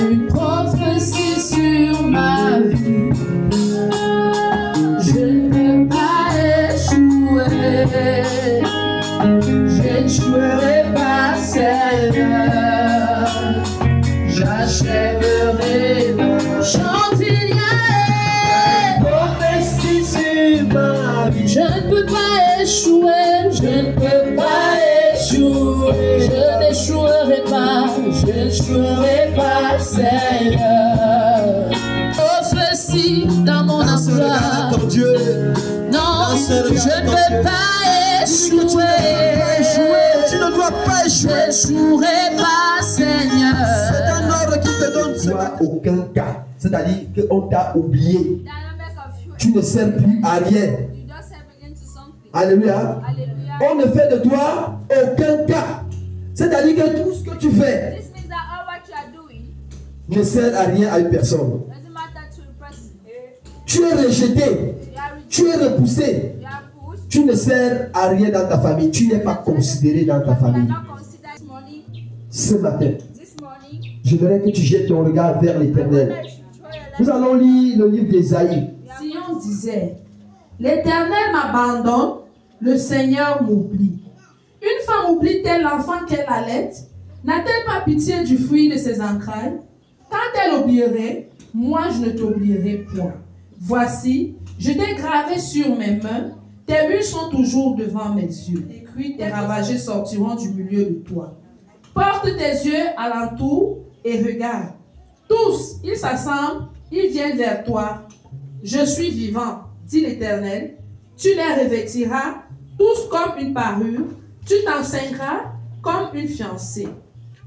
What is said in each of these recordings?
une prophétie sur ma vie. Je ne peux pas échouer. J'échouerai pas, Seigneur. J'achèverai ma chante, il y a une prophétie sur ma vie. Je ne peux pas échouer, je ne peux pas échouer. Je n'échouerai pas, je n'échouerai pas, Seigneur. Prophétie dans mon emploi. Non, je ne peux pas échouer. Tu ne dois pas échouer. Je n'échouerai pas, Seigneur. C'est un ordre qui te donne ce matin. Aucun cas. C'est-à-dire qu'on t'a oublié. Tu ne sers plus à rien. Alléluia. On ne fait de toi aucun cas. C'est-à-dire que tout ce que tu fais ne sert à rien à une personne. Tu es rejeté. Tu es repoussé. Tu ne sers à rien dans ta famille. Tu n'es pas considéré dans ta famille. Ce matin, je voudrais que tu jettes ton regard vers l'Éternel. Nous allons lire le livre d'Ésaïe. Si on disait, l'Éternel m'abandonne, le Seigneur m'oublie. Une femme oublie-t-elle l'enfant qu'elle allait? N'a-t-elle pas pitié du fruit de ses entrailles? Quand elle oublierait, moi je ne t'oublierai point. Voici, je t'ai gravé sur mes mains, tes murs sont toujours devant mes yeux. Tes crues, tes ravagés sortiront du milieu de toi. Porte tes yeux alentour et regarde. Tous, ils s'assemblent, ils viennent vers toi. Je suis vivant, dit l'Éternel. Tu les revêtiras tous comme une parure. Tu t'enseigneras comme une fiancée.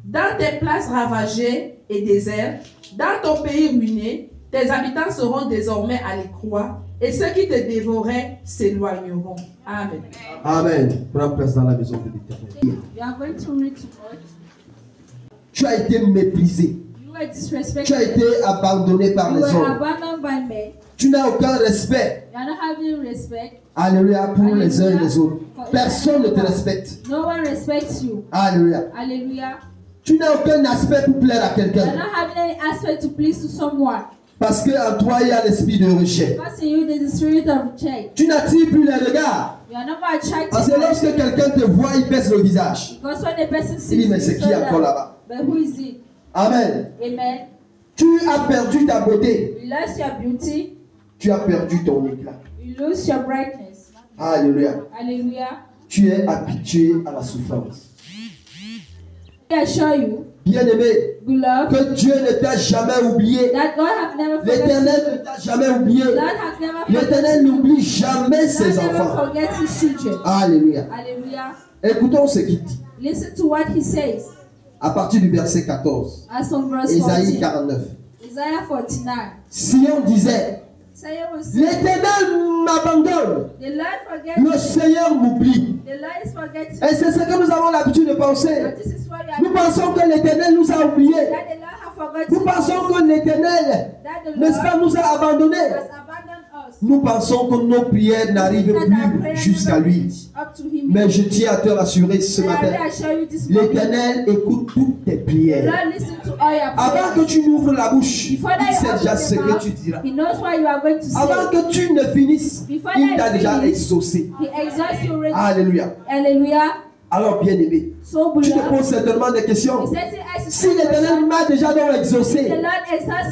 Dans tes places ravagées et désertes, dans ton pays ruiné, tes habitants seront désormais à l'écrou, et ceux qui te dévoraient s'éloigneront. Amen. Amen. Prends place dans la maison de l'Éternel. Tu as été méprisé. Tu as été abandonné par les hommes. Tu n'as aucun respect. Alléluia pour les uns et les autres. Personne ne te respecte. Alléluia. Tu n'as aucun aspect pour plaire à quelqu'un. Parce qu'en toi il y a l'esprit de rejet. Tu n'attires plus les regards. Parce que lorsque quelqu'un te voit, il baisse le visage. Il dit mais c'est qui encore là-bas? Amen. Tu as perdu ta beauté. Tu as perdu ton éclat. Alléluia. Tu es habitué à la souffrance. Bien-aimé, que Dieu ne t'a jamais oublié. L'Éternel ne t'a jamais oublié. L'Éternel n'oublie jamais ses enfants. Alléluia. Écoutons ce qu'il dit. Listen to what he says. À partir du verset 14. Ésaïe 49. Isaiah 49. Si on disait, l'Éternel m'abandonne, le Seigneur m'oublie. Et c'est ce que nous avons l'habitude de penser. Nous pensons que l'Éternel nous a oubliés. Nous pensons que l'Éternel, n'est-ce pas, nous a abandonnés. Nous pensons que nos prières n'arrivent plus jusqu'à lui. Mais je tiens à te rassurer ce matin. L'Éternel écoute toutes tes prières. Avant que tu n'ouvres la bouche, il sait déjà ce que tu diras. Avant que tu ne finisses, il t'a déjà exaucé. Alléluia. Alors bien aimé, tu te poses certainement des questions. Si l'Éternel m'a déjà donc exaucé,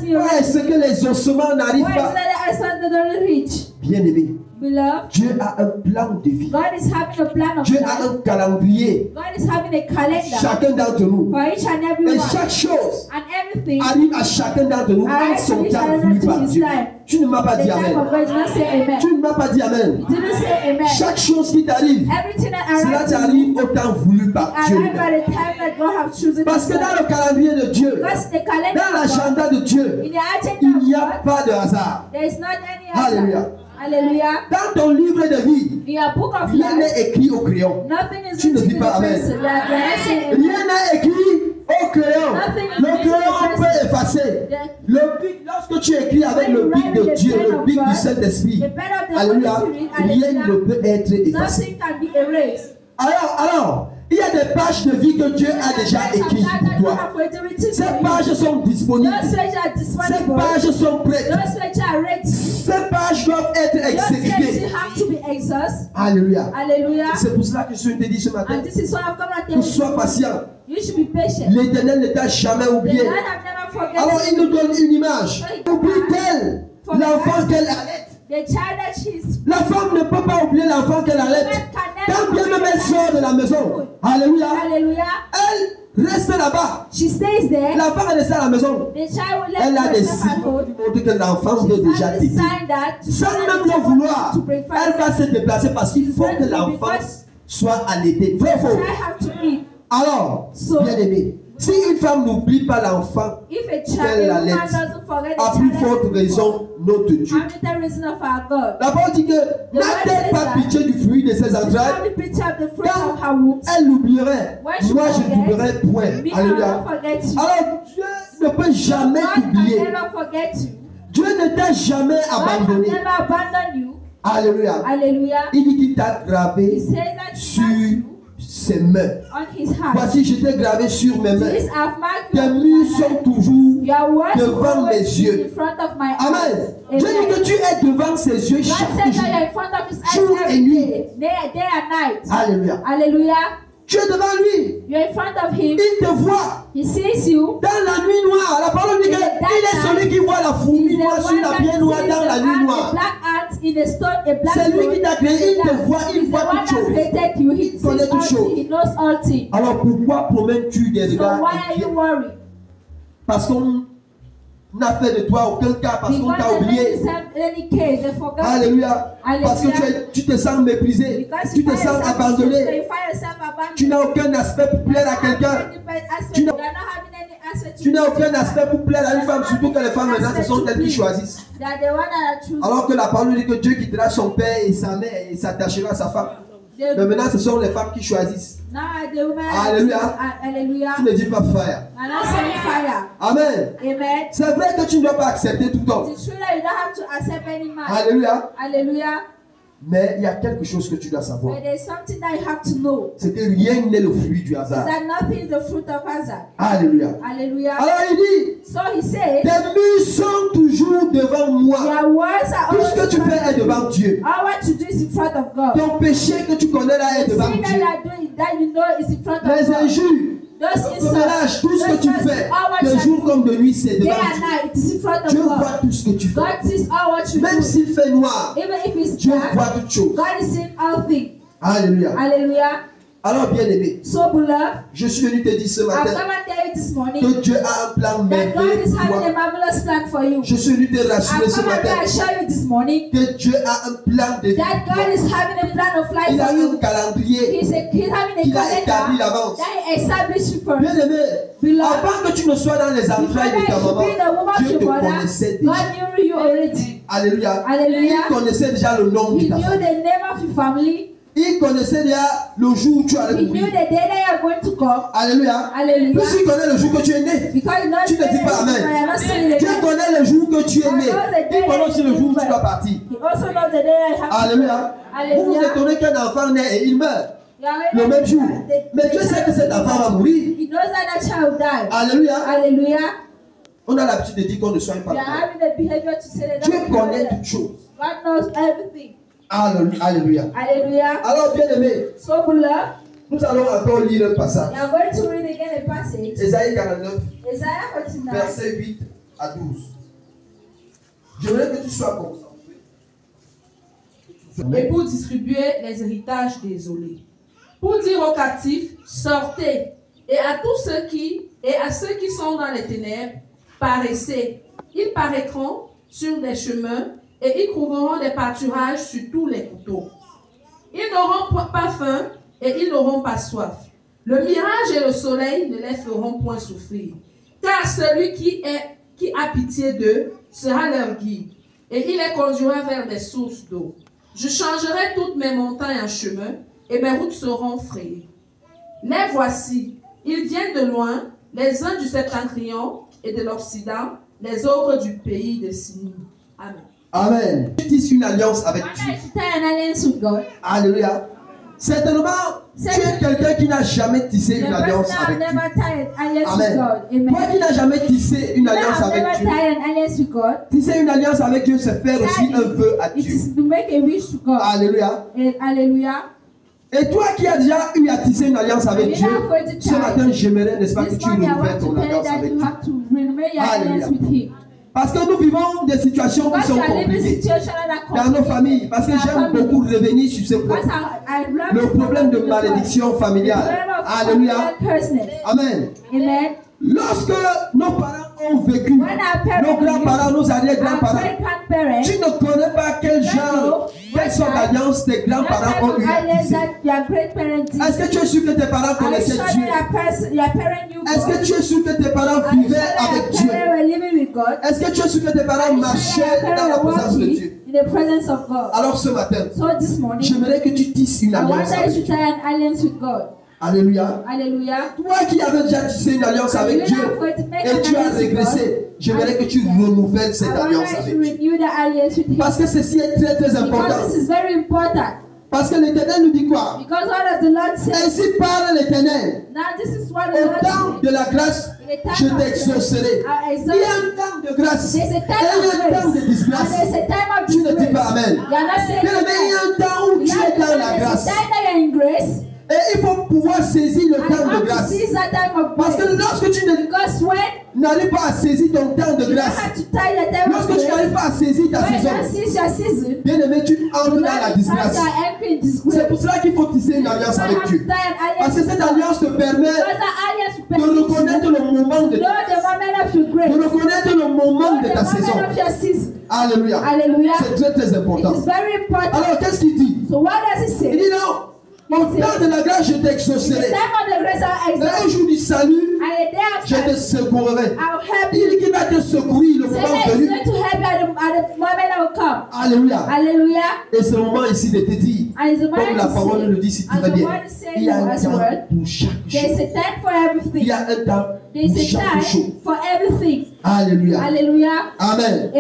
pourquoi est-ce que l'exaucement n'arrive pas? Bien aimé, Dieu a un plan de vie. Dieu a un calendrier. Chacun d'entre nous. Et chaque chose arrive à chacun d'entre nous en son temps voulu par Dieu. Tu ne m'as pas dit Amen. Tu ne m'as pas dit Amen. Chaque chose qui t'arrive, cela t'arrive au temps voulu par Dieu. Parce que dans le calendrier de Dieu, dans l'agenda de Dieu, il n'y a pas de hasard. Alléluia. Dans ton livre de vie, rien n'est écrit au crayon. Tu ne dis pas Amen. Rien n'est écrit au crayon. Le crayon on peut effacer. Le bic, lorsque tu écris avec le bic de Dieu, le bic du Saint-Esprit, alléluia, rien ne peut être effacé. Alors, Il y a des pages de vie que Dieu a déjà écrites pour toi. Ces pages sont disponibles. Ces pages sont prêtes. Ces pages doivent être exécutées. Alléluia. C'est pour cela que je te dis ce matin que sois patient. L'Éternel ne t'a jamais oublié. Alors il nous donne une image. Oublie-t-elle l'enfant qu'elle allait? La femme ne peut pas oublier l'enfant qu'elle allait. Quand bien même elle sort de la maison. Alléluia. Elle reste là-bas. L'enfant est resté à la maison. Elle a des signes qui montrent que l'enfant est déjà tété. Sans même le vouloir, elle va se déplacer parce qu'il faut que l'enfant soit allaité. Vrai ou faux? Alors, bien aimé, si une femme n'oublie pas l'enfant qu'elle allait, à plus forte raison, notre Dieu. La parole dit que n'a-t-elle pas pitié du fruit de ses entrailles? Quand elle l'oublierait, moi je n'oublierai point. Alléluia. Alors Dieu ne peut jamais t'oublier. Dieu ne t'a jamais abandonné. Alléluia. Il dit qu'il t'a gravé sur ses mains. Voici, je t'ai gravé sur mes mains. Tes murs sont toujours devant mes yeux. Amen. Dieu dit que tu es devant ses yeux chaque jour et nuit. Alléluia. Tu es devant lui. Il te voit. Dans la nuit noire. La parole dit qu'il est celui qui voit la fourmi noire sur la pierre noire dans la nuit noire. C'est lui qui t'a créé. Il te voit. Il voit toutes choses. Il connaît toutes choses. Alors pourquoi promènes-tu des regards inquiets? Parce qu'on n'a fait de toi aucun cas, parce qu'on t'a oublié. Alléluia. Parce que tu te sens méprisé, tu te sens abandonné. Tu n'as aucun aspect pour plaire à quelqu'un. Tu n'as aucun aspect pour plaire à une femme, surtout que les femmes maintenant, ce sont elles qui choisissent. Alors que la parole dit que Dieu quittera son père et sa mère et s'attachera à sa femme. Mais maintenant, ce sont les femmes qui choisissent. Alléluia. Tu ne dis pas fire. Amen. C'est vrai que tu ne dois pas accepter tout homme. Alléluia. Mais il y a quelque chose que tu dois savoir. C'est que rien n'est le fruit du hasard. Alléluia. Alors il dit, tes murs sont toujours devant moi. Tout ce que tu fais est devant Dieu. Ton péché que tu connais là est devant Dieu. Les injures, le commérage, tout ce que tu fais, de jour comme de nuit, c'est devant Dieu. Dieu voit tout ce que tu fais. Même s'il fait noir, Dieu voit toutes choses. Alléluia. Alors bien aimé, je suis venu te dire ce matin que Dieu a un plan merveilleux pour toi. Je suis venu te rassurer ce matin que Dieu a un plan de vie pour toi. Il a un calendrier qu'il a établi d'avance. Bien aimé, avant que tu ne sois dans les entrailles de ta maman, Dieu te connaissait déjà. Alléluia. Il connaissait déjà le nom de ta famille. Il connaissait déjà le jour où tu allais mourir. Alléluia. Puisqu'il connaît le jour que tu es né, tu ne dis pas amen. Dieu connaît le jour que tu es né. Il connaît aussi le jour où tu vas partir. Alléluia. Vous vous étonnez qu'un enfant naît et il meurt le même jour. Mais Dieu sait que cet enfant va mourir. Alléluia. On a l'habitude de dire qu'on ne soigne pas. Dieu connaît toutes choses. Alléluia. Alors bien aimé, nous allons encore lire un passage. Ésaïe 49, verset 8 à 12. Je voudrais que tu sois concentré. Et pour distribuer les héritages désolés. Pour dire aux captifs, sortez. Et à tous ceux qui sont dans les ténèbres, paraissez. Ils paraîtront sur des chemins et ils trouveront des pâturages sur tous les couteaux. Ils n'auront pas faim et ils n'auront pas soif. Le mirage et le soleil ne les feront point souffrir. Car celui qui a pitié d'eux sera leur guide et il les conduira vers des sources d'eau. Je changerai toutes mes montagnes en chemin et mes routes seront frayées. Les voici, ils viennent de loin, les uns du septentrion et de l'Occident, les autres du pays de Syrie. Amen. Amen. Tu tisses une alliance avec Dieu. Alléluia. Certainement, tu es quelqu'un qui n'a jamais tissé une alliance avec Dieu. Amen. Toi qui n'as jamais tissé une alliance avec Dieu. Tisser une alliance avec Dieu, c'est faire aussi un vœu à Dieu. Alléluia. Et toi qui as déjà eu à tisser une alliance avec Dieu, ce matin, j'aimerais, n'est-ce pas, que tu renouvelles ton alliance avec Dieu. Alléluia. Parce que nous vivons des situations qui sont compliquées dans nos familles. Parce que j'aime beaucoup revenir sur ce point. Le problème de malédiction familiale. Alléluia. Amen. Lorsque nos parents ont vécu, nos grands-parents, nos arrière-grands-parents, tu ne connais pas quel genre, quelle sorte d'alliance tes grands-parents ont eu à tisser. Est-ce que tu es sûr que tes parents connaissaient Dieu? Est-ce que tu es sûr que tes parents vivaient avec Dieu? Est-ce que tu es sûr que tes parents marchaient dans la présence de Dieu? Alors ce matin, j'aimerais que tu tisses une alliance avec Dieu. Alléluia. Toi qui avais déjà tissé une alliance avec Dieu et tu as régressé, j'aimerais que tu renouvelles cette alliance avec Dieu. Parce que ceci est très très important. Parce que l'Éternel nous dit quoi? Ainsi parle l'Éternel. Au temps de la grâce, je t'exaucerai. Il y a un temps de grâce et il y a un temps de disgrâce. Tu ne dis pas Amen. Mais il y a un temps où tu es dans la grâce. Et il faut pouvoir saisir le temps de grâce. Parce que lorsque tu n'arrives pas à saisir ton temps de grâce, lorsque tu n'arrives pas à saisir ta saison, bien aimé, tu entres dans la disgrâce. C'est pour cela qu'il faut tisser une alliance avec Dieu. Parce que cette alliance te permet de reconnaître le moment de reconnaître le moment de ta saison. Alléluia. C'est très très important. Alors qu'est-ce qu'il dit? Il dit non. Au temps de la grâce, je t'exaucerai. Mais au jour du salut, je te secourerai. Il dit qu'il va te secourir le moment venu. Alléluia. Et ce moment ici de te dire, comme la parole le dit si tu vas bien, il y a un temps pour chaque chose. Il y a un temps pour chaque chose. Alléluia. Amen.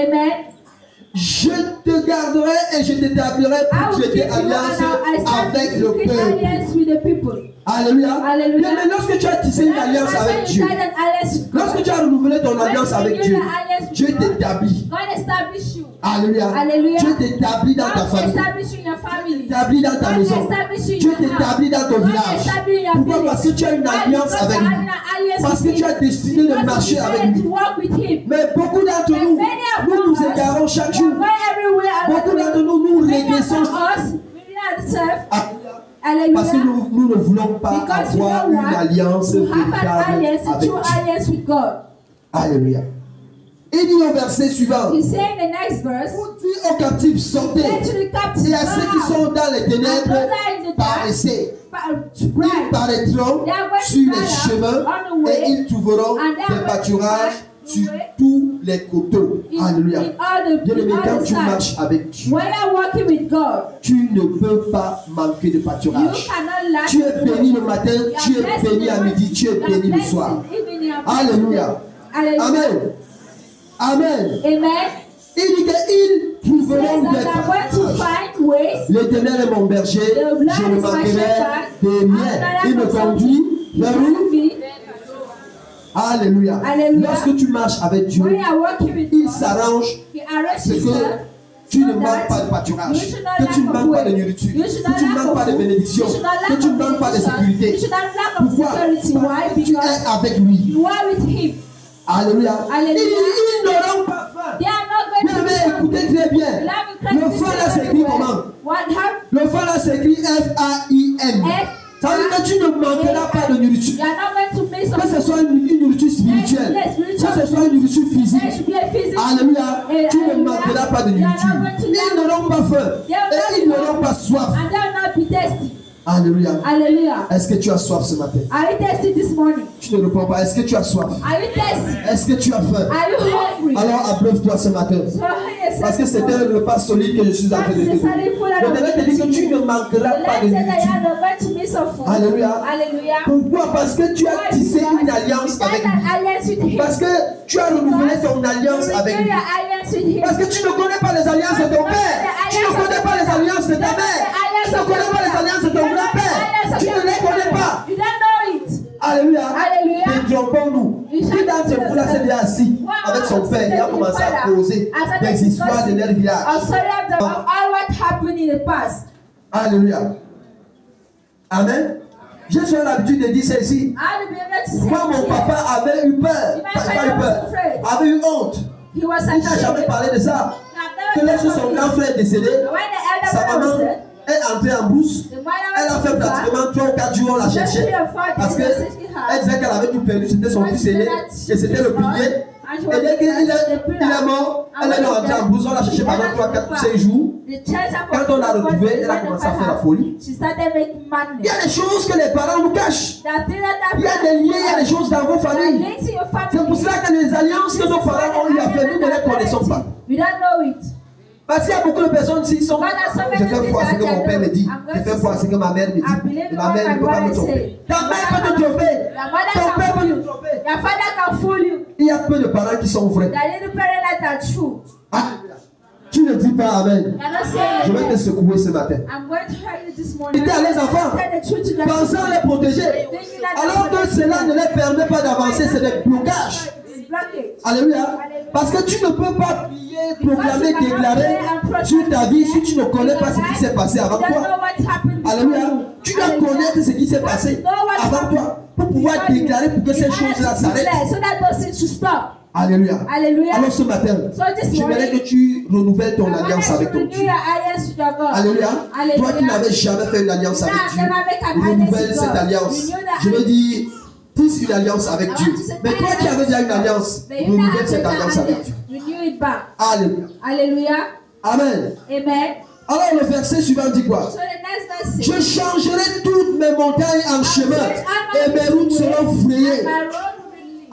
Je te garderai et je t'établirai pour traiter alliance avec le peuple. Alléluia. Mais lorsque tu as tissé une alliance avec Dieu, lorsque tu as renouvelé ton alliance avec Dieu, Dieu t'établit. Alléluia. Dieu t'établit dans ta famille. Dieu t'établit dans ta maison. Dieu t'établit dans ton village. Pourquoi? Parce que tu as une alliance avec lui. Parce que tu as décidé de marcher avec lui. Mais beaucoup d'entre nous, nous nous égarons chaque jour. Beaucoup d'entre nous, nous régressons. Parce que nous ne voulons pas avoir une alliance véritable avec Dieu. Alléluia. Il dit au verset suivant, vous dites aux captifs, sortez, et à ceux qui sont dans les ténèbres, paraissez. Ils paraîtront sur les chemins et ils trouveront des pâturages sur tous les coteaux. Alléluia. Bien-aimé, quand tu marches avec Dieu, tu ne peux pas manquer de pâturage. Tu es béni le matin, tu es béni à midi, tu es béni le soir. Alléluia. Amen. Il dit qu'ils trouveront des pâturages. L'Éternel est mon berger, je ne manquerai de rien. Il me conduit vers où? Alléluia. Lorsque tu marches avec Dieu, il s'arrange que tu ne manques pas de pâturage, que tu ne manques pas de nourriture, que tu ne manques pas de bénédiction, que tu ne manques pas de sécurité. Pourquoi? Tu es avec lui. Alléluia. Ils n'auront pas faim. Mais écoutez très bien. Le faim là s'écrit comment? Le faim là s'écrit F-A-I-M. Ça veut dire que tu ne manqueras pas de nourriture. Que ce soit une nourriture spirituelle, que ce soit une nourriture physique. Alléluia. Tu ne manqueras pas de nourriture. Ils n'auront pas faim. Et ils n'auront pas soif. Alléluia. Est-ce que tu as soif ce matin? Tu ne réponds pas. Est-ce que tu as soif? Est-ce que tu as faim? Alors abreuve-toi ce matin. Parce que c'est un repas solide que je suis en train de te donner. Je te dis que tu ne manqueras pas de nourriture. Alléluia. Pourquoi? Parce que tu as tissé une alliance avec lui. Parce que tu as renouvelé ton alliance avec lui. Parce que tu ne connais pas les alliances de ton père. Tu ne connais pas les alliances de ta mère. Tu ne connais pas les alliances de ton grand-père. Tu ne leur village. Or sorry of all what happened in the past. Alléluia. Amen. J'ai souvent l'habitude de dire ça ici. Moi, mon papa avait eu peur. Avait eu honte. Il n'a jamais parlé de ça. Que lorsque son grand frère est décédé, sa maman est entrée en brousse. Elle a fait pratiquement 3 ou 4 jours, on l'a cherché. Parce qu'elle disait qu'elle avait tout perdu. C'était son fils aîné. Et c'était le pilier. Et dès qu'il est mort, elle est rentrée en brousse. On l'a cherché pendant 3, 4, 5 jours. Quand on l'a retrouvé, elle a commencé à faire la folie. Il y a des choses que les parents nous cachent. Il y a des liens, il y a des choses dans vos familles. C'est pour cela que les alliances que nos parents ont eu à faire, nous ne les connaissons pas. Parce qu'il y a beaucoup de personnes ici qui sont. Je fais foi à ce que mon père me dit. Je fais foi à ce que ma mère me dit. Et ma mère ne peut pas me tromper. Ta mère peut te tromper. Ton père peut te tromper. Il y a peu de parents qui sont vrais. Ah, tu ne dis pas amen. Je vais te secouer ce matin. Dites à les enfants, pensez à les protéger. Alors que cela ne les permet pas d'avancer, c'est des blocages. Alléluia. Parce que tu ne peux pas prier, proclamer, déclarer sur ta vie si tu ne connais pas ce qui s'est passé avant toi. Alléluia. Tu dois connaître ce qui s'est passé avant toi pour pouvoir déclarer pour que ces choses-là s'arrêtent. Alléluia. Alors ce matin, j'aimerais que tu renouvelles ton alliance avec ton Dieu. Alléluia. Toi qui n'avais jamais fait une alliance avec Dieu, renouvelle cette alliance. Je veux dire, tisse une alliance avec Dieu. Mais toi qui avais déjà une alliance, renouvelle cette alliance avec Dieu. Alléluia. Alléluia. Amen. Amen. Alors le verset suivant dit quoi? Je changerai toutes mes montagnes en chemin et mes routes seront frayées.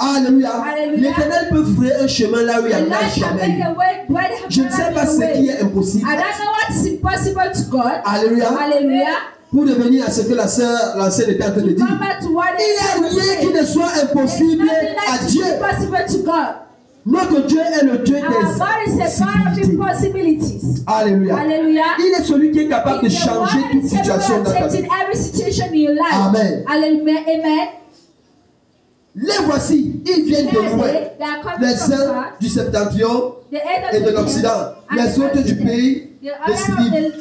Alléluia. L'Éternel peut frayer un chemin là où il n'y en a jamais eu. Je ne sais pas ce qui est impossible. Alléluia. Pour devenir à ce que la sœur était en train de dire. Il n'y a rien qui ne soit impossible à Dieu. Notre Dieu est le Dieu des possibilités. Alléluia. Il est celui qui est capable de changer toute situation dans ta vie. Amen. Les voici, ils viennent de loin, les uns du septentrion et de l'Occident, les autres du pays de Syrie.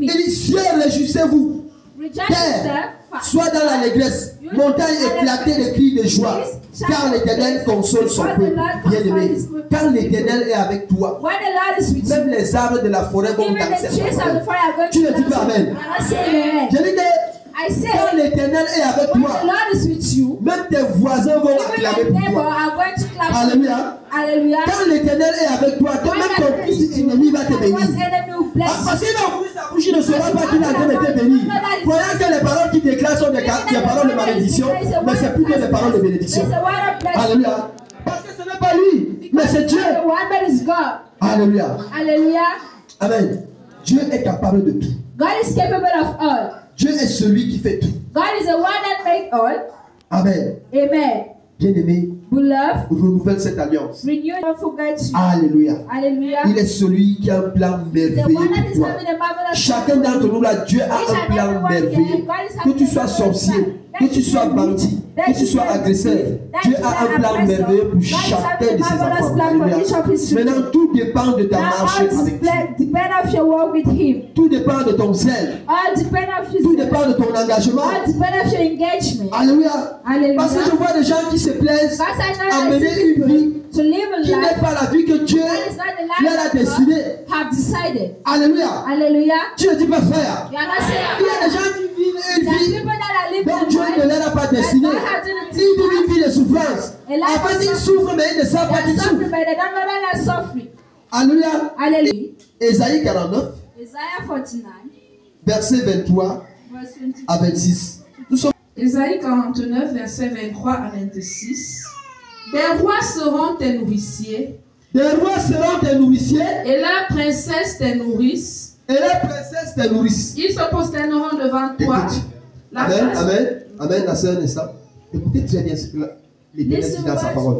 Il dit, ciel, réjouissez-vous, terre, soit dans l'allégresse, montagne éclatée de cris de joie, car l'Éternel console son peuple. Bien-aimé, quand l'Éternel est avec toi, même les arbres de la forêt vont danser. Tu ne dis pas amen. Je dis que quand l'Éternel est avec toi, même tes voisins vont acclamer pour toi. Alléluia. Quand l'Éternel est avec toi, même ton fils ennemi va te bénir. Parce qu'il a ouvert sa bouche, il ne saura pas qu'il a été béni. Voyons que les paroles qu'il déclare sont des paroles de malédiction, mais c'est plutôt des paroles de bénédiction. Alléluia. Parce que ce n'est pas lui, mais c'est Dieu. Alléluia. Amen. Dieu est capable de tout. God is capable of all. Dieu est celui qui fait tout. God is the one that made all. Amen. Amen. Bien-aimé, renouvelle cette alliance. Alléluia. Il est celui qui a un plan merveilleux pour toi. Chacun d'entre nous là, Dieu a un plan merveilleux. Que tu sois sorcier, que tu sois bandit, que tu sois agresseur, Dieu a un plan merveilleux pour chacun de ses enfants. Alléluia. Maintenant, tout dépend de ta marche avec Dieu. Tout dépend de ton zèle. Tout dépend de ton engagement. Alléluia. Parce que je vois des gens qui se plaisent à mener une vie qui n'est pas la vie que Dieu leur a destinée. Alléluia. Tu ne dis pas frère. Il y a des gens qui vivent une vie dont Dieu ne leur a pas destinée. Ils vivent une vie de souffrance. En fait, ils souffrent, mais ils ne savent pas qu'ils souffrent. Alléluia. Ésaïe 49, verset 23 à 26. Ésaïe 49, verset 23 à 26. Des rois seront tes nourriciers. Des rois seront tes nourriciers. Et leurs princesses tes nourrices. Et leurs princesses tes nourrices. Ils se prosterneront devant toi. Amen, amen, amen, la sœur Nessa. Écoutez très bien ce que l'Éternel dit dans sa parole.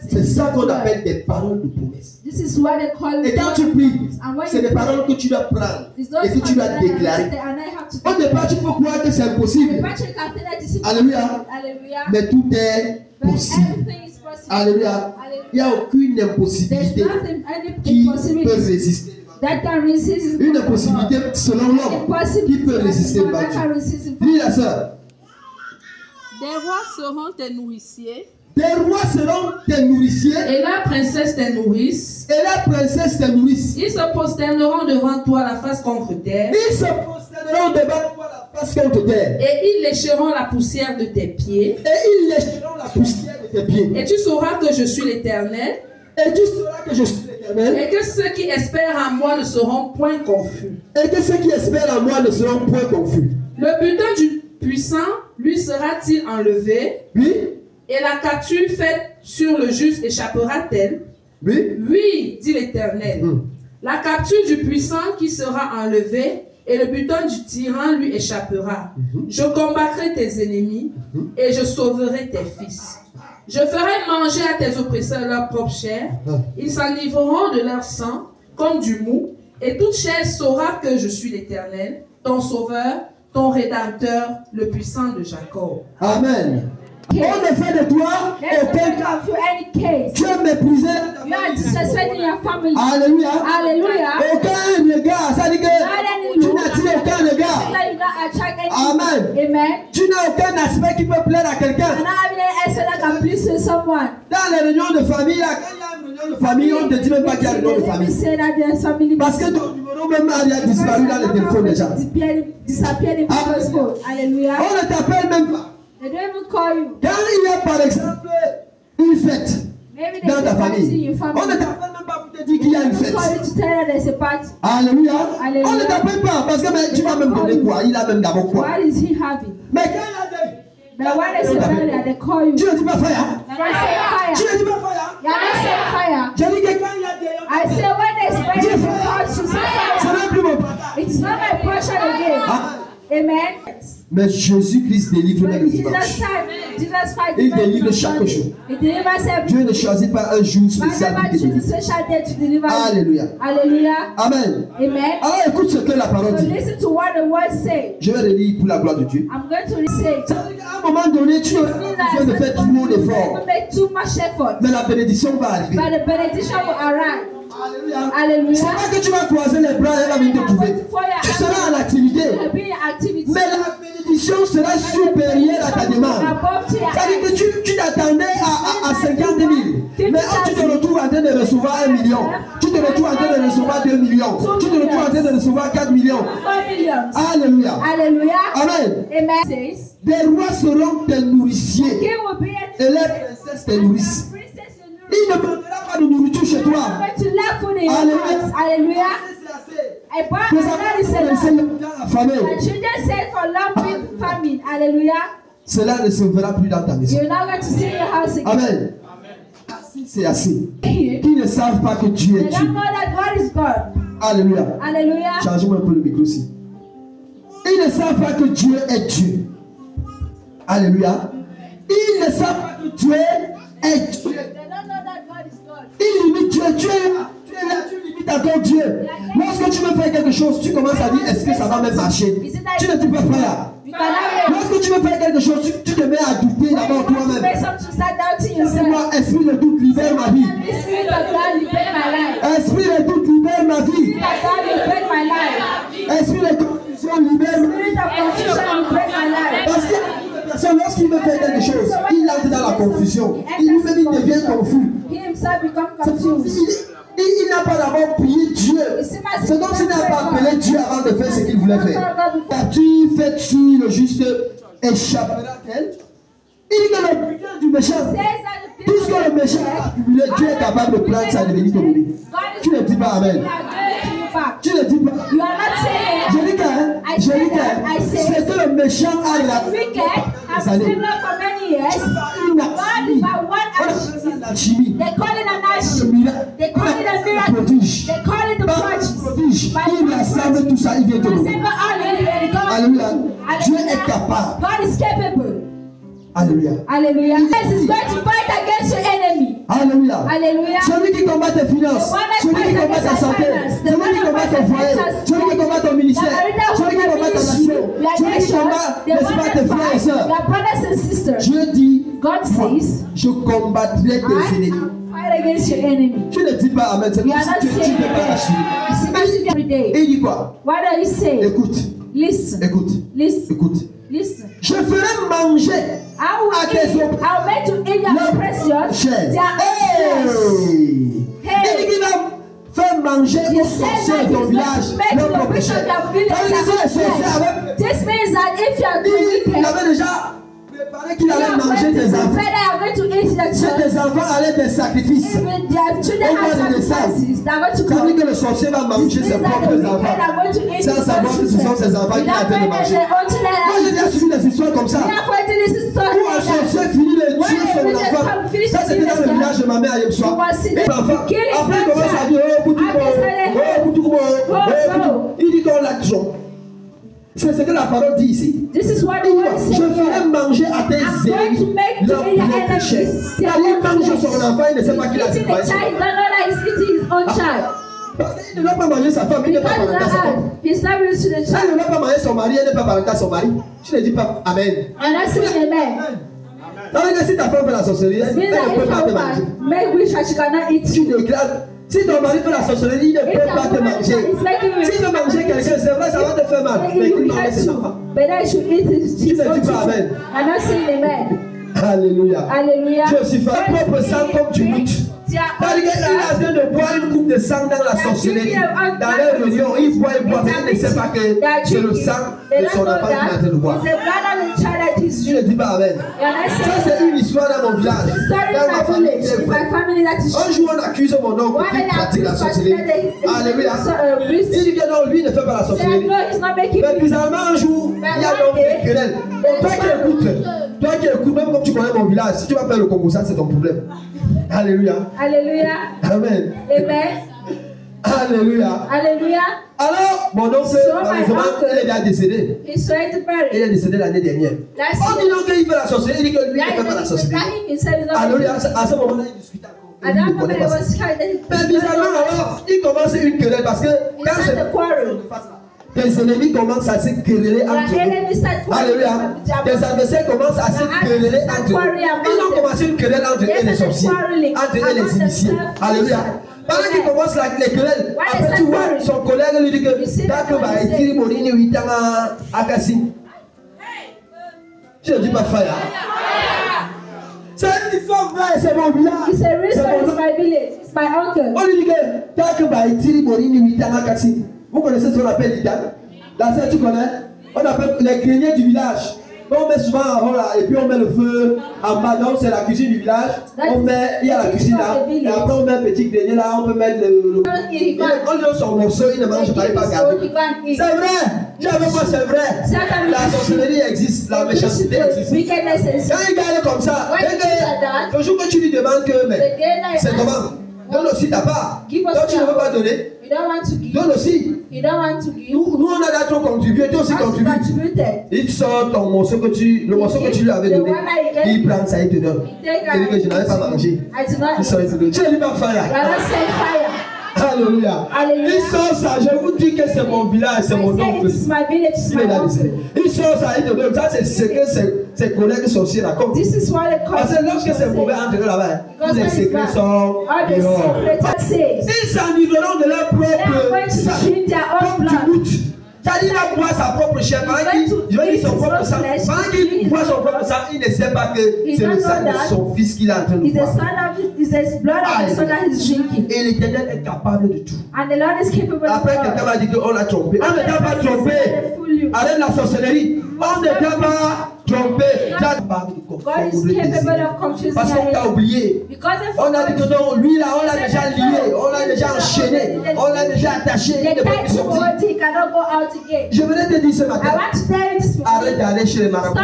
C'est ça qu'on appelle des paroles de promesse. Et quand tu pries, c'est des paroles que tu dois prendre et que tu dois déclarer. Au départ, tu peux croire que c'est impossible. Alléluia. Mais tout est possible. Alléluia. Il n'y a aucune impossibilité qui peut résister. Une impossibilité selon l'homme qui peut résister par Dieu. Dis la sœur. Des rois seront tes nourriciers. Des rois seront tes nourriciers. Et la princesse tes nourrice. Et la princesse tes nourrice. Ils se prosterneront devant toi la face contre terre. Ils se prosterneront devant toi la face contre terre. Et ils lécheront la poussière de tes pieds. Et ils lécheront la poussière de tes pieds. Et tu sauras que je suis l'Éternel. Et tu sauras que je suis l'Éternel. Et que ceux qui espèrent en moi ne seront point confus. Et que ceux qui espèrent en moi ne seront point confus. Le butin du puissant lui sera-t-il enlevé? Oui. Et la capture faite sur le juste échappera-t-elle? Oui. Oui, dit l'Éternel. La capture du puissant qui sera enlevée et le butin du tyran lui échappera. Je combattrai tes ennemis et je sauverai tes fils. Je ferai manger à tes oppresseurs leur propre chair. Ils s'enivreront de leur sang comme du mou. Et toute chair saura que je suis l'Éternel, ton sauveur, ton rédempteur, le puissant de Jacob. Amen. On ne fait de toi aucun cas. Tu es méprisé. Alléluia. Aucun regard. Ça dit que tu n'attires aucun regard. Amen. Tu n'as aucun aspect qui peut plaire à quelqu'un. Dans les réunions de famille, quand il y a une réunion de famille, on ne te dit même pas qu'il y a une réunion de famille. Parce que ton numéro même a disparu dans le téléphone déjà. Alléluia. On ne t'appelle même pas. They don't even call you. Quand il y a par exemple une fête dans ta famille, on ne t'appelle même pas pour te dire qu'il y a une fête. Alléluia. On ne t'appelle pas parce que tu vas même donner quoi? Il a même d'abord quoi? What is he having? Mais quand il y a des... But when they say failure, they call you. Tu ne dis pas fire. Fire. Tu ne dis pas fire. You are not saying fire. Je dis que quand il y a des... I say when they spray you call you say Ce fire. n'est plus mon papa. It is not my portion again. Amen. Mais Jésus-Christ délivre les dimanches. Il délivre chaque jour. Dieu ne choisit pas un jour spécial pour te délivrer. Alléluia. Amen. Alors écoute ce que la parole dit. Je vais relire pour la gloire de Dieu. Ça veut dire qu'à un moment donné, tu n'auras pas besoin de faire trop d'efforts. Mais la bénédiction va arriver. Alléluia. C'est pas que tu vas croiser les bras et elle va venir te trouver. Tu seras en activité. Mais la bénédiction sera supérieure à ta demande. C'est-à-dire que tu t'attendais à 50 000. Mais tu te retrouves en train de recevoir 1 million. Tu te retrouves en train de recevoir 2 millions. Tu te retrouves en train de recevoir 4 millions. Alléluia. Amen. Des rois seront tes nourriciers. Et les princesses tes nourrissent. Il ne manquera pas de nourriture chez toi. Alléluia. Cela ne se verra plus dans ta maison. Amen. C'est assez. Qui ne savent pas que Dieu est Dieu. Alléluia. Change-moi un peu le micro aussi. Ils ne savent pas que Dieu est Dieu. Alléluia. Ils ne savent pas que Dieu est Dieu. Il limite Dieu, tu es là, tu limites encore Dieu. Lorsque tu veux faire quelque chose, tu commences à dire est-ce que ça va même marcher? Tu ne dis pas frère. Lorsque tu veux faire quelque chose, tu te mets à douter d'abord toi-même. Moi, esprit de doute libère ma vie. Esprit de doute libère ma vie. Esprit de confusion libère ma vie. Parce que lorsqu'il veut faire quelque chose, il entre dans la confusion. Il devient confus. Il n'a pas d'abord prié Dieu. C'est comme s'il n'a pas appelé Dieu avant de faire ce qu'il voulait faire. As-tu fait sur le juste échappera-t-elle? Il dit que le butin du méchant, tout ce que le méchant a accumulé, Dieu est capable de prendre ça et de venir te donner. Tu ne dis pas Amen. Tu ne dis pas. Je dis que c'est que le méchant a la chimie. They call it an action. They call it a miracle. They call it the prodige. Il rassemble tout ça, il vient te donner. Alléluia. Dieu est capable. God is capable. Alléluia. Alléluia. Yes, is going to fight against your enemy. Alléluia. Alléluia. Celui qui combat tes finances, celui qui combat ta santé, celui qui combat ton foyer, celui qui combat ton ministère, celui qui combat ta nation, celui qui combat, n'est-ce pas, tes frères et sœurs. Dieu dit, je combattrai tes ennemis. against your enemy. Tu ne dis pas amen. C'est comme si tu ne t'es pas rassuré. Et il dit quoi? What do you say? Écoute. Listen. Écoute. Listen. Écoute. Listen. Je ferai manger à tes I'll make to eat your precious. Il dit qu'il va faire manger aux sorciers de ton village. This means that if you are doing il avait déjà préparé qu'il allait manger tes enfants. Tes enfants allaient des sacrifices. Ça veut dire que le sorcier va manger ses propres enfants sans savoir que ce sont ses enfants qui ont été mangés. Moi j'ai déjà suivi des histoires comme ça où un sorcier finit de tuer son enfant. Ça c'était dans le village de ma mère hier soir. Après il commence à dire il dit qu'on l'a tué. C'est ce que la parole dit ici. Je ferai manger à tes ennemis leur péché. Il mange son enfant, il ne sait pas qu'il a ses enfants. Parce qu'il ne doit pas manger sa femme, il n'est pas parental à sa femme. Il ne doit pas manger son mari, il n'est pas parental à son mari. Tu ne dis pas Amen. Ça veut dire que si ta femme fait la sorcellerie, elle ne peut pas te manger. Tu déclares. Si ton mari fait la sorcellerie, il ne peut pas te manger. Si tu veux manger quelqu'un, c'est vrai, ça va te faire mal. Mais il mange ses enfants. Tu ne dis pas Amen. Alléluia. Je suis fait un propre sang comme tu goûtes. Il a besoin de boire une coupe de sang dans la sorcellerie. Dans les réunions, il boit, mais il ne sait pas que c'est le sang de son enfant qui est en train de boire. Tu ne dis pas Amen. Ça, c'est une histoire dans mon village. Dans ma famille. Un jour, on accuse mon oncle qui pratique la sorcellerie. Alléluia. Il dit que non, lui il ne fait pas la sorcellerie. Mais bizarrement, un jour, il y a donc des querelles. Toi qui écoutes, même comme tu connais mon village, si tu vas faire le Congo, ça c'est ton problème. Alléluia. Amen. Alléluia. Alors, mon oncle, malheureusement, il est déjà décédé. Il est décédé l'année dernière. On dit donc qu'il fait la sorcellerie, il dit que lui, il ne fait pas la sorcellerie. Alléluia. À ce moment-là, il discute encore. Mais bizarrement, alors, il commence une querelle parce que quand c'est tes ennemis commencent à se quereller entre eux. Alléluia. Tes adversaires commencent à se quereller entre eux. Ils ont commencé une querelle entre eux et les sorciers, entre eux et les initiés. Alléluia. Pendant qu'il commence les querelles, après tu vois son collègue lui dit que Dake va étirer mon ligne 8 ans à Kassim. Je ne dis pas Faya. C'est une histoire vraie, c'est mon village. C'est my uncle. On lui dit que Dake va étirer mon ligne 8 ans à Kassim. Vous connaissez ce qu'on appelle l'Idan? La sœur, tu connais? On appelle les greniers du village. On met souvent en haut là, et puis on met le feu en bas. Donc c'est la cuisine du village. Il y a la cuisine là. Et après on met un petit grenier là, on peut mettre le... On lui donne son morceau, il ne mange pas, il va garder. C'est vrai! J'avais pas, c'est vrai. La sorcellerie existe, la méchanceté existe. Quand il gagne comme ça, toujours que tu lui demandes que, mais c'est comment? Donne aussi ta part. Toi tu ne veux pas donner. Donne aussi. Nous on a là trop contribué, toi aussi contribue. Il sort ton morceau que le morceau que tu lui avais donné. Il prend ça, il te donne. Il dit que je n'avais pas mangé. Il sort, il te donne. Tu ne dis pas fire. Alléluia. Il sort ça, je vous dis que c'est mon village, c'est mon oncle. Il sort ça, il te donne. Ça c'est ce que ses collègues sorciers racontent. Parce que lorsque c'est mauvais entre eux là-bas, les secrets sont dehors. Ils s'enivreront de leur propre sang, comme du goût. C'est-à-dire qu'il va boire sa propre chair. Pendant qu'il boit son propre sang, il ne sait pas que c'est le sang de son fils qu'il est en train de boire. Et l'Éternel est capable de tout. Après, quelqu'un va dire qu'on l'a trompé. On ne t'a pas trompé. Arrête la sorcellerie. On ne t'a pas trompé. Parce qu'on t'a oublié. On a dit que non, lui là, on l'a déjà lié. On l'a déjà enchaîné. On l'a déjà attaché. Il ne peut plus sortir. Je voulais te dire ce matin, arrête d'aller chez les marabouts,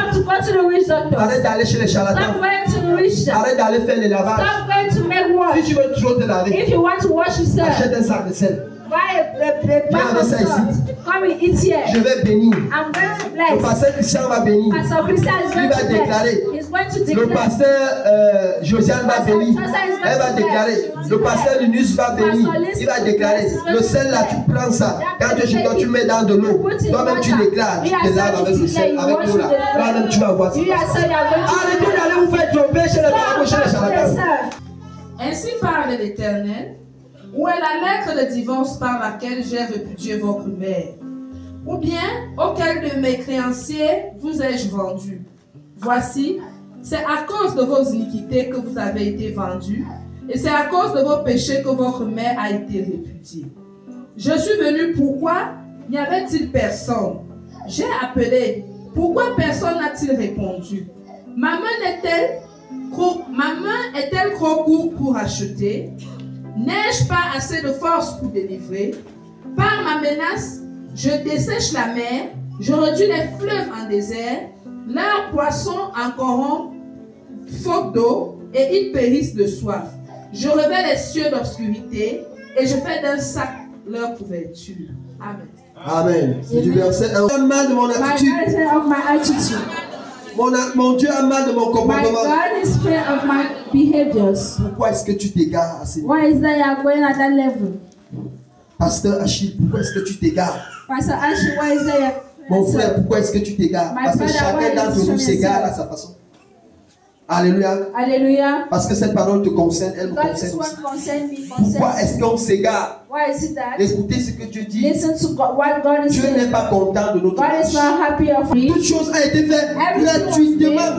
arrête d'aller chez les charlatans, arrête d'aller faire les lavages. Si tu veux toujours te laver, achète un sac de sel. Viens avec ça ici. Je vais bénir. Le pasteur Christian va bénir. Il va déclarer. Le pasteur Josiane va bénir. Elle va déclarer. Le pasteur Linus va bénir. Il va déclarer. Le sel là, tu prends ça. Quand tu mets dans de l'eau, toi-même tu déclares. Tu te laves avec le sel, avec l'eau là. Toi-même tu vas voir ça. Arrêtez d'aller vous faire tromper chez les marabouts, chez les charlatans. Ainsi parle l'Éternel, où est la lettre de divorce par laquelle j'ai répudié votre mère? Ou bien, auquel de mes créanciers vous ai-je vendu? Voici, c'est à cause de vos iniquités que vous avez été vendus, et c'est à cause de vos péchés que votre mère a été répudiée. Je suis venu, pourquoi n'y avait-il personne? J'ai appelé, pourquoi personne n'a-t-il répondu? Ma main est-elle trop courte pour acheter? N'ai-je pas assez de force pour délivrer? Par ma menace, je dessèche la mer, je réduis les fleuves en désert, leurs poissons en corrompent faute d'eau, et ils périssent de soif. Je revêts les cieux d'obscurité, et je fais d'un sac leur couverture. Amen. Amen. C'est du verset 1. J'ai mal de mon attitude. Mon Dieu a mal de mon comportement. My God is fear of my behaviors. Pourquoi est-ce que tu t'égares à ce niveau? Why is that you are going at that level? Pasteur Achille, pourquoi est-ce que tu t'égares? Pastor Achille, why is that you are... Mon frère, pourquoi est-ce que tu t'égares? Parce que chacun d'entre nous s'égare à sa façon. Alléluia. Alléluia. Parce que cette parole te concerne, elle me concerne aussi. Pourquoi est-ce qu'on s'égare? Écoutez ce que Dieu dit. Dieu n'est pas content de notre marche. Toute chose a été faite gratuitement.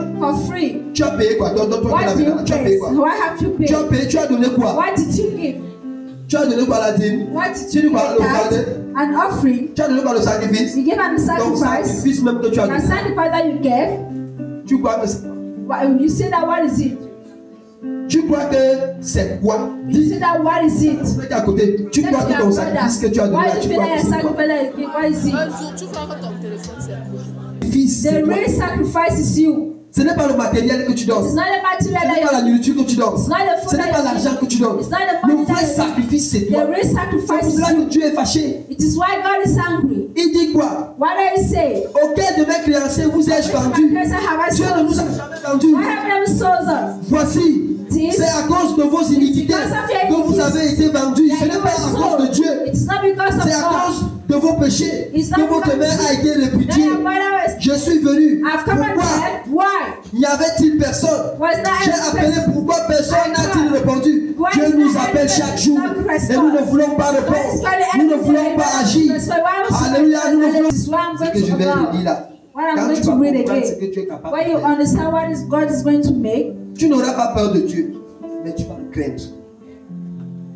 Tu as payé quoi? Tu as payé quoi? Tu as payé, tu as donné quoi? Tu as donné quoi à la dîme? Tu as donné quoi le offering? Tu as donné quoi le sacrifice? Donc sacrifice même que tu as donné. Tu crois que c'est... You say that, what is it? Tu crois que c'est quoi? You say that, what is it? À côté. Tu crois que ton sacrifice que tu as donné, tu crois que c'est quoi? What is it? Tu crois que ton téléphone c'est quoi? The real sacrifice is you. Ce n'est pas le matériel que tu donnes. Ce n'est pas la nourriture que tu donnes. Ce n'est pas l'argent que tu donnes. Le vrai sacrifice, c'est toi. C'est pour cela que Dieu est fâché. It is why God is angry. Il dit quoi? What do you say? Auquel de mes créanciers vous ai-je vendu? Dieu ne nous a jamais vendu. Voici. C'est à cause de vos iniquités que vous avez été vendus. Ce n'est pas à cause de Dieu. C'est à cause de vos péchés que votre mère a été répudiée. Je suis venu. Pourquoi? N'y avait-il personne? J'ai appelé, pourquoi personne n'a-t-il répondu? Dieu nous appelle chaque jour et nous ne voulons pas répondre. Nous ne voulons pas agir. Alléluia, nous ne voulons. Ce que je vais le dire là. Quand tu vas comprendre ce que Dieu est capable de faire, tu n'auras pas peur de Dieu, mais tu vas le craindre.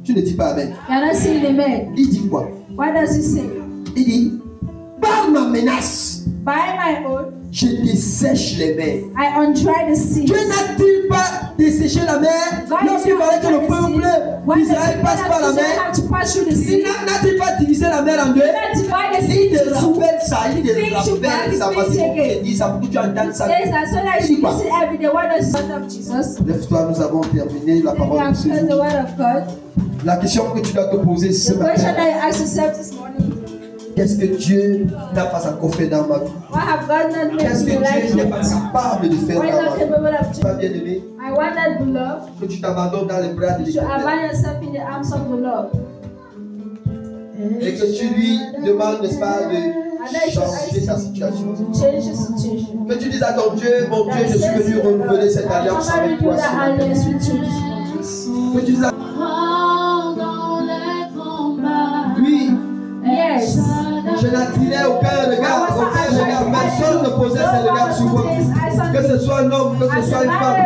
Tu ne dis pas Amen. Il dit quoi? Il dit, par ma menace, je dessèche les mers. Dieu n'a-t-il pas desséché la mer lorsqu'il fallait que le peuple d'Israël passe par la mer? N'a-t-il pas divisé la mer en deux? Il te rappelle ça, il te rappelle ça, parce qu'il dit ça pour que tu entendes ça. Il dit quoi? Lève-toi, nous avons terminé la parole de ce jour. La question que tu dois te poser ce matin, qu'est-ce que Dieu n'a pas encore fait dans ma vie? Qu'est-ce que Dieu n'est pas capable de faire dans ma vie? Tu vas bien aimer que tu t'abandonnes dans les bras de l'Éternel et que tu lui demandes, n'est-ce pas, de changer sa situation. Que tu dises à ton Dieu, mon Dieu, je suis venu renouveler cette alliance avec toi. Que tu dises à oui. Yes. Je n'attirais aucun regard, personne ne posait ses regards sur moi. Que ce soit un homme, que ce soit une femme.